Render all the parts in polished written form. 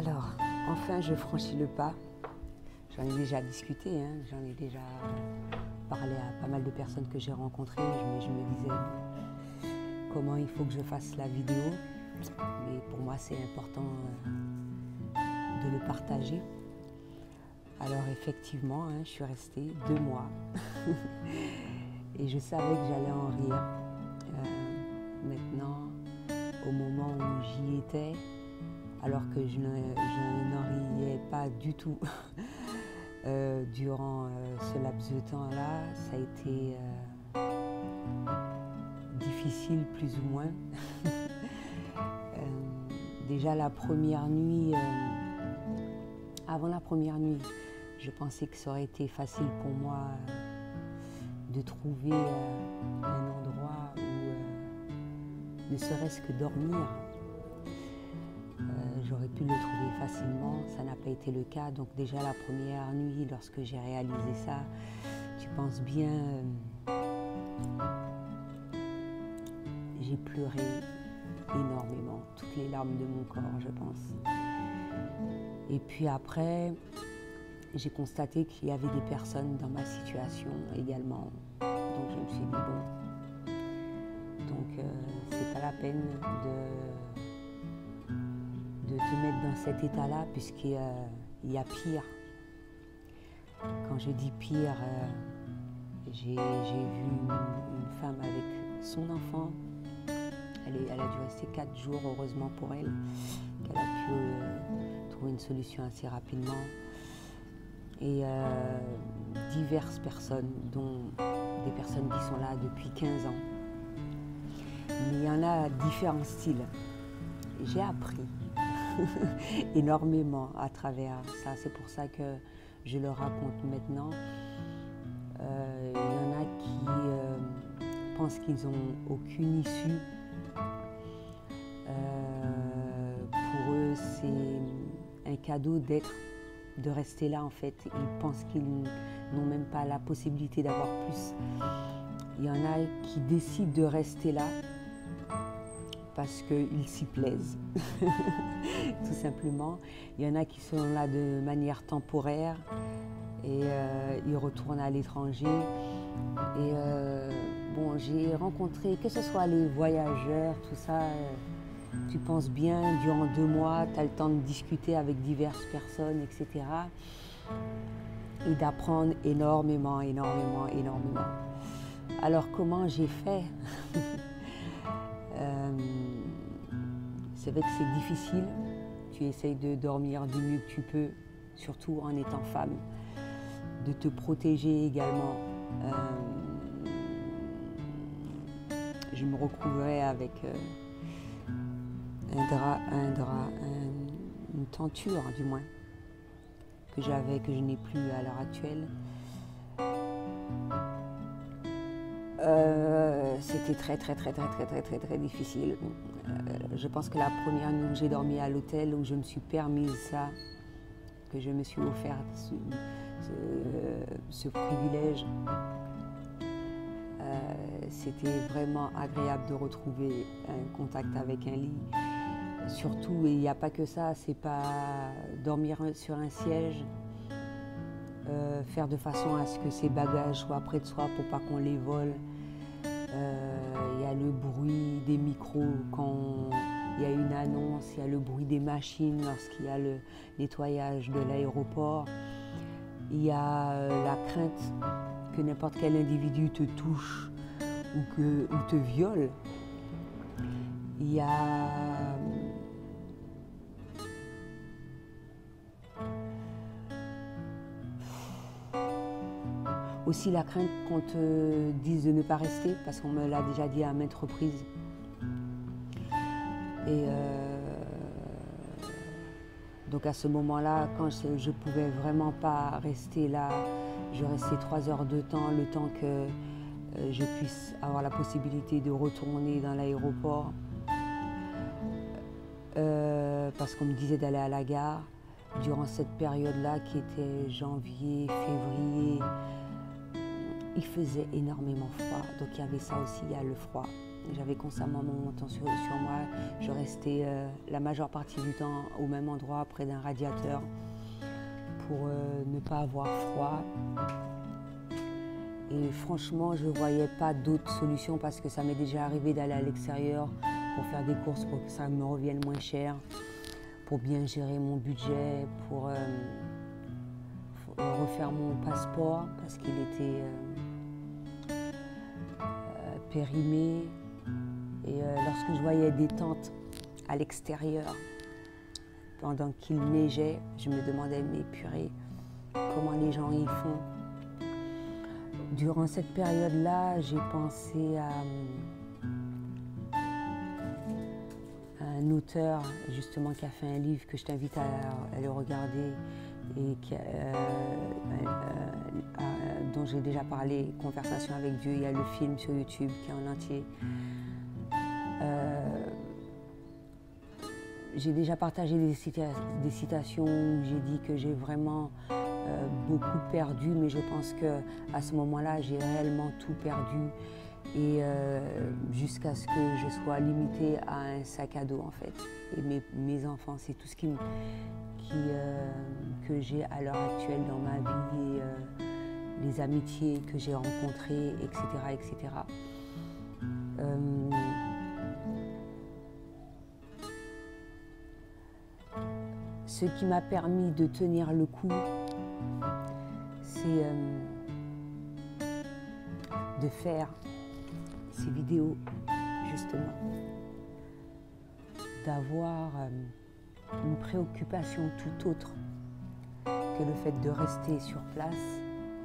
Alors, enfin, je franchis le pas. J'en ai déjà discuté, hein, j'en ai déjà parlé à pas mal de personnes que j'ai rencontrées. Je me disais comment il faut que je fasse la vidéo. Mais pour moi, c'est important de le partager. Alors effectivement, hein, je suis restée 2 mois et je savais que j'allais en rire. Maintenant, au moment où j'y étais, alors que je n'en riais pas du tout durant ce laps de temps-là, ça a été difficile plus ou moins. Déjà la première nuit, avant la première nuit, je pensais que ça aurait été facile pour moi de trouver un endroit où ne serait-ce que dormir. J'aurais pu le trouver facilement, ça n'a pas été le cas. Donc déjà la première nuit, lorsque j'ai réalisé ça, tu penses bien, j'ai pleuré énormément, toutes les larmes de mon corps, je pense. Et puis après, j'ai constaté qu'il y avait des personnes dans ma situation également. Donc je me suis dit, bon, donc c'est pas la peine de te mettre dans cet état-là, puisqu'il y a pire. Quand je dis pire, j'ai vu une femme avec son enfant. Elle a dû rester 4 jours, heureusement pour elle, qu'elle a pu trouver une solution assez rapidement. Et diverses personnes, dont des personnes qui sont là depuis 15 ans. Mais il y en a différents styles. J'ai appris énormément à travers ça. C'est pour ça que je le raconte maintenant. Il y en a qui pensent qu'ils n'ont aucune issue. Pour eux, c'est un cadeau de rester là en fait. Ils pensent qu'ils n'ont même pas la possibilité d'avoir plus. Il y en a qui décident de rester là parce qu'ils s'y plaisent, tout simplement. Il y en a qui sont là de manière temporaire et ils retournent à l'étranger. Et bon, j'ai rencontré, que ce soit les voyageurs, tout ça, tu penses bien, durant 2 mois, tu as le temps de discuter avec diverses personnes, etc. Et d'apprendre énormément. Alors comment j'ai fait? C'est vrai que c'est difficile. Tu essayes de dormir du mieux que tu peux, surtout en étant femme, de te protéger également. Je me recouvrais avec une tenture du moins, que je n'ai plus à l'heure actuelle. C'était très difficile. Je pense que la première nuit où j'ai dormi à l'hôtel, où je me suis permise ça, que je me suis offert ce privilège, c'était vraiment agréable de retrouver un contact avec un lit. Surtout, et il n'y a pas que ça, c'est pas dormir sur un siège, faire de façon à ce que ses bagages soient près de soi pour pas qu'on les vole. Il y a le bruit des micros quand il y a une annonce, il y a le bruit des machines lorsqu'il y a le nettoyage de l'aéroport. Il y a la crainte que n'importe quel individu te touche ou te viole. Il y a aussi la crainte qu'on te dise de ne pas rester, parce qu'on me l'a déjà dit à maintes reprises. Et donc à ce moment-là, quand je ne pouvais vraiment pas rester là, je restais 3 heures de temps, le temps que je puisse avoir la possibilité de retourner dans l'aéroport, parce qu'on me disait d'aller à la gare. Durant cette période-là, qui était janvier, février, il faisait énormément froid. Donc il y avait ça aussi, il y a le froid. j'avais constamment mon menton sur moi. Je restais la majeure partie du temps au même endroit, près d'un radiateur, pour ne pas avoir froid. Et franchement, je ne voyais pas d'autre solution parce que ça m'est déjà arrivé d'aller à l'extérieur pour faire des courses, pour que ça me revienne moins cher, pour bien gérer mon budget, pour refaire mon passeport parce qu'il était périmé. Et lorsque je voyais des tentes à l'extérieur pendant qu'il neigeait, je me demandais, mais purée, comment les gens y font? Durant cette période-là, j'ai pensé à un auteur justement qui a fait un livre que je t'invite à le regarder et dont j'ai déjà parlé, Conversation avec Dieu. Il y a le film sur YouTube qui est en entier. J'ai déjà partagé des citations où j'ai dit que j'ai vraiment beaucoup perdu, mais je pense qu'à ce moment-là, j'ai réellement tout perdu et jusqu'à ce que je sois limitée à un sac à dos en fait. Et mes enfants, c'est tout ce que j'ai à l'heure actuelle dans ma vie, et, les amitiés que j'ai rencontrées, etc. etc. Ce qui m'a permis de tenir le coup, c'est de faire ces vidéos, justement, d'avoir une préoccupation tout autre que le fait de rester sur place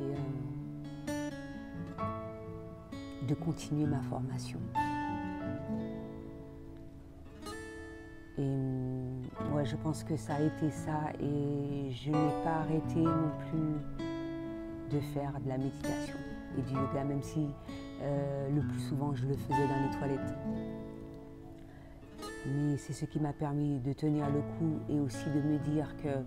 et de continuer ma formation. Et ouais, je pense que ça a été ça et je n'ai pas arrêté non plus de faire de la méditation et du yoga, même si le plus souvent je le faisais dans les toilettes. Mais c'est ce qui m'a permis de tenir le coup et aussi de me dire que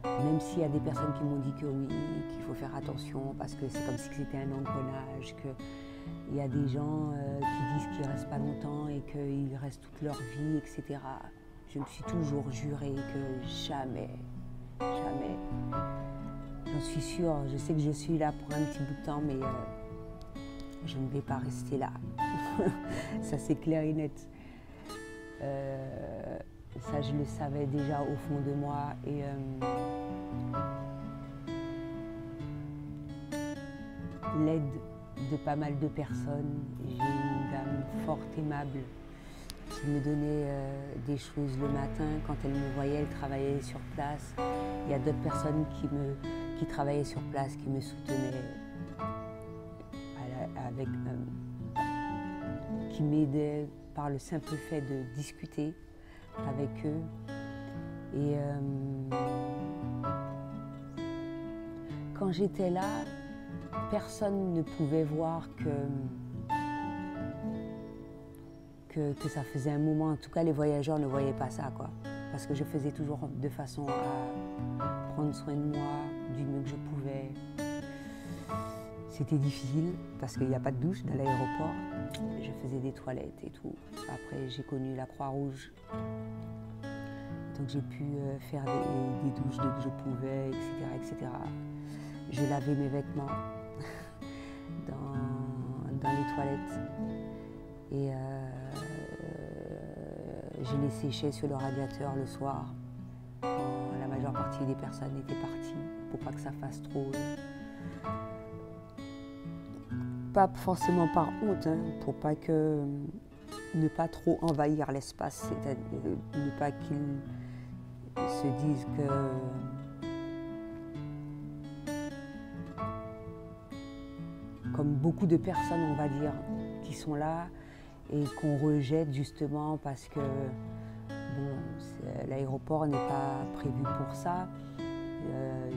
même s'il y a des personnes qui m'ont dit que oui, qu'il faut faire attention parce que c'est comme si c'était un engrenage, qu'il y a des gens qui disent qu'ils ne restent pas longtemps et qu'ils restent toute leur vie, etc. Je me suis toujours juré que jamais, jamais. J'en suis sûre, je sais que je suis là pour un petit bout de temps, mais je ne vais pas rester là. Ça, c'est clair et net. Ça, je le savais déjà au fond de moi. Et l'aide de pas mal de personnes. J'ai une dame forte, aimable, qui me donnait des choses le matin. Quand elle me voyait, elle travaillait sur place. Il y a d'autres personnes qui travaillaient sur place, qui me soutenaient, qui m'aidaient par le simple fait de discuter avec eux. Et quand j'étais là, personne ne pouvait voir que ça faisait un moment. En tout cas, les voyageurs ne voyaient pas ça, quoi. Parce que je faisais toujours de façon à prendre soin de moi du mieux que je pouvais. C'était difficile parce qu'il n'y a pas de douche dans l'aéroport. Je faisais des toilettes et tout. Après, j'ai connu la Croix-Rouge. Donc j'ai pu faire des douches dès que je pouvais, etc., etc. Je lavais mes vêtements dans les toilettes et je les séchais sur le radiateur le soir quand la majeure partie des personnes étaient parties pour pas que ça fasse trop. Pas forcément par honte, hein, pour pas que ne pas trop envahir l'espace, c'est-à-dire ne pas qu'ils se disent que, comme beaucoup de personnes, on va dire, qui sont là et qu'on rejette justement parce que bon, l'aéroport n'est pas prévu pour ça.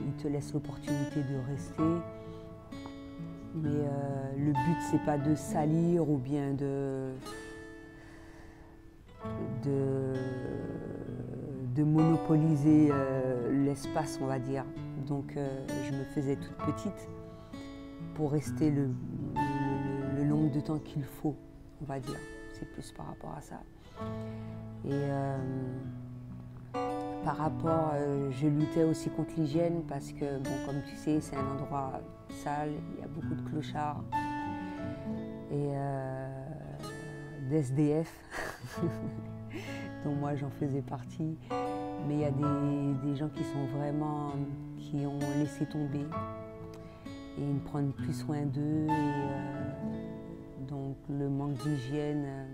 Il te laisse l'opportunité de rester. Mais le but, c'est pas de salir ou bien de monopoliser l'espace, on va dire. Donc je me faisais toute petite pour rester le nombre de temps qu'il faut, on va dire. c'est plus par rapport à ça. Et par rapport, je luttais aussi contre l'hygiène parce que, bon, comme tu sais, c'est un endroit sale, il y a beaucoup de clochards et d'SDF, dont moi j'en faisais partie. Mais il y a des gens qui sont vraiment, qui ont laissé tomber et ils ne prennent plus soin d'eux. Et donc le manque d'hygiène,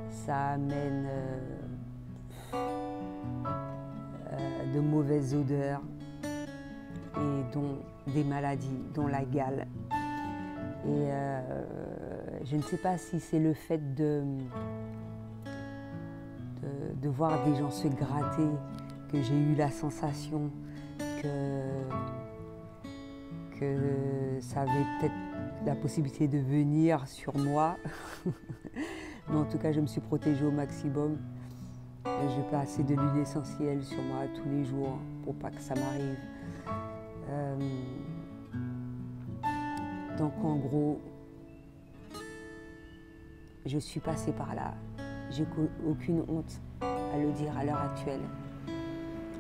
ça amène de mauvaises odeurs et dont des maladies, dont la gale. Et je ne sais pas si c'est le fait de voir des gens se gratter que j'ai eu la sensation que ça avait peut-être la possibilité de venir sur moi. Mais en tout cas, je me suis protégée au maximum. Je passais de l'huile essentielle sur moi tous les jours pour pas que ça m'arrive. Donc en gros, je suis passée par là. J'ai aucune honte à le dire à l'heure actuelle.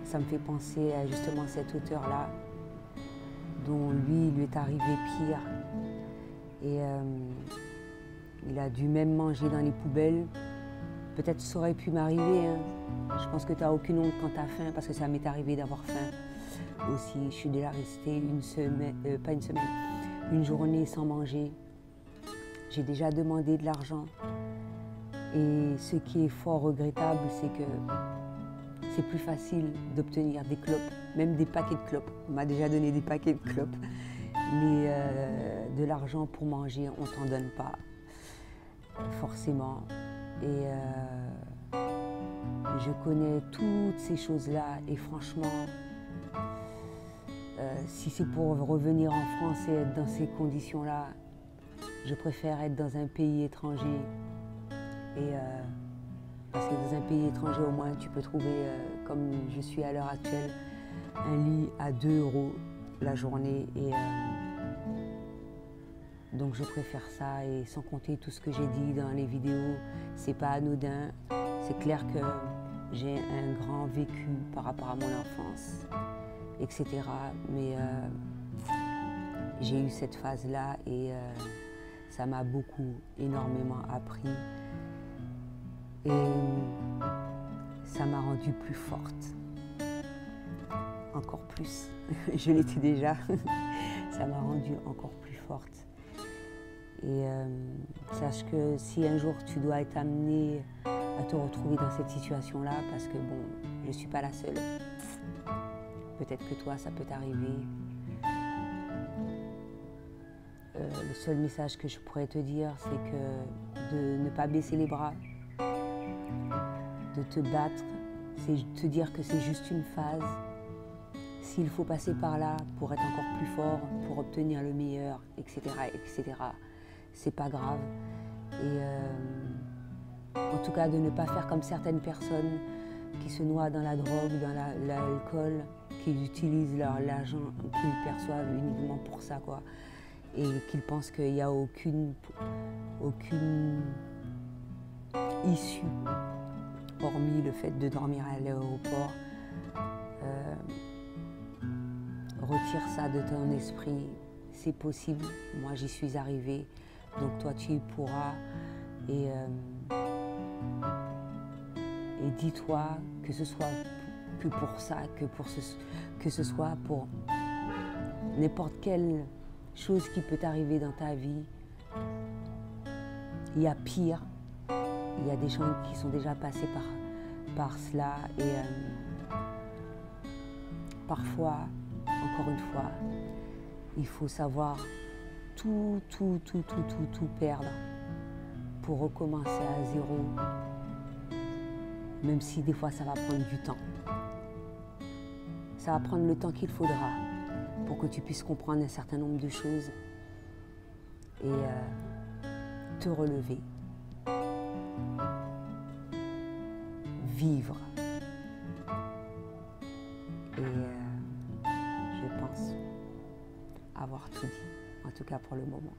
Ça me fait penser à justement cette auteure-là, dont lui, il lui est arrivé pire. Et il a dû même manger dans les poubelles. Peut-être ça aurait pu m'arriver. Hein. Je pense que tu n'as aucune honte quand tu as faim, parce que ça m'est arrivé d'avoir faim aussi. Je suis déjà restée une journée sans manger. J'ai déjà demandé de l'argent. Et ce qui est fort regrettable, c'est que c'est plus facile d'obtenir des clopes, même des paquets de clopes. On m'a déjà donné des paquets de clopes. Mais de l'argent pour manger, on ne t'en donne pas, forcément. Et je connais toutes ces choses-là et franchement, si c'est pour revenir en France et être dans ces conditions-là, je préfère être dans un pays étranger. Et parce que dans un pays étranger, au moins, tu peux trouver, comme je suis à l'heure actuelle, un lit à 2 € la journée. Et donc je préfère ça, et sans compter tout ce que j'ai dit dans les vidéos, c'est pas anodin. C'est clair que j'ai un grand vécu par rapport à mon enfance, etc. Mais j'ai eu cette phase-là et ça m'a énormément appris. Et ça m'a rendue plus forte. Encore plus. Je l'étais déjà. Ça m'a rendue encore plus forte. Et sache que si un jour tu dois être amené à te retrouver dans cette situation-là, parce que bon, je ne suis pas la seule. Peut-être que toi, ça peut t'arriver. Le seul message que je pourrais te dire, c'est que de ne pas baisser les bras, de te battre, c'est te dire que c'est juste une phase. S'il faut passer par là pour être encore plus fort, pour obtenir le meilleur, etc., c'est pas grave. Et en tout cas, de ne pas faire comme certaines personnes qui se noient dans la drogue, dans l'alcool, qui utilisent l'argent qu'ils perçoivent uniquement pour ça, quoi. Et qu'ils pensent qu'il n'y a aucune issue, hormis le fait de dormir à l'aéroport. Retire ça de ton esprit, c'est possible. Moi, j'y suis arrivée, donc toi, tu y pourras. Et dis-toi que ce soit que pour ça, que ce soit pour n'importe quelle chose qui peut t'arriver dans ta vie. Il y a pire. Il y a des gens qui sont déjà passés par cela. Et parfois, encore une fois, il faut savoir tout perdre pour recommencer à zéro. Même si des fois ça va prendre du temps. Ça va prendre le temps qu'il faudra pour que tu puisses comprendre un certain nombre de choses et te relever. Vivre. Et je pense avoir tout dit, en tout cas pour le moment.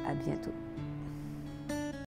À bientôt.